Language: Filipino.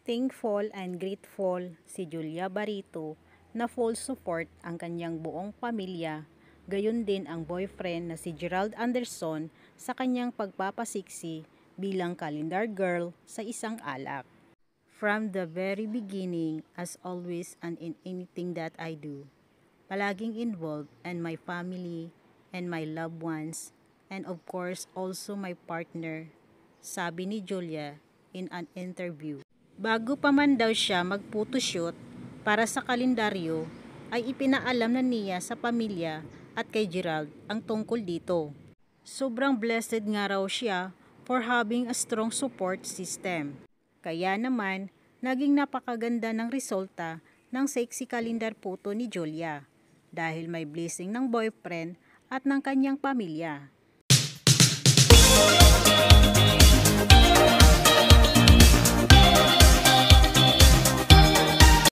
Thankful and grateful si Julia Barito na full support ang kanyang buong pamilya, gayon din ang boyfriend na si Gerald Anderson sa kanyang pagpapasiksi bilang calendar girl sa isang alak. From the very beginning, as always and in anything that I do, palaging involved in my family and my loved ones and of course also my partner, sabi ni Julia in an interview. Bago pa man daw siya mag-photoshoot para sa kalendaryo, ay ipinaalam na niya sa pamilya at kay Gerald ang tungkol dito. Sobrang blessed nga raw siya for having a strong support system. Kaya naman, naging napakaganda ng resulta ng sexy calendar photo ni Julia dahil may blessing ng boyfriend at ng kanyang pamilya.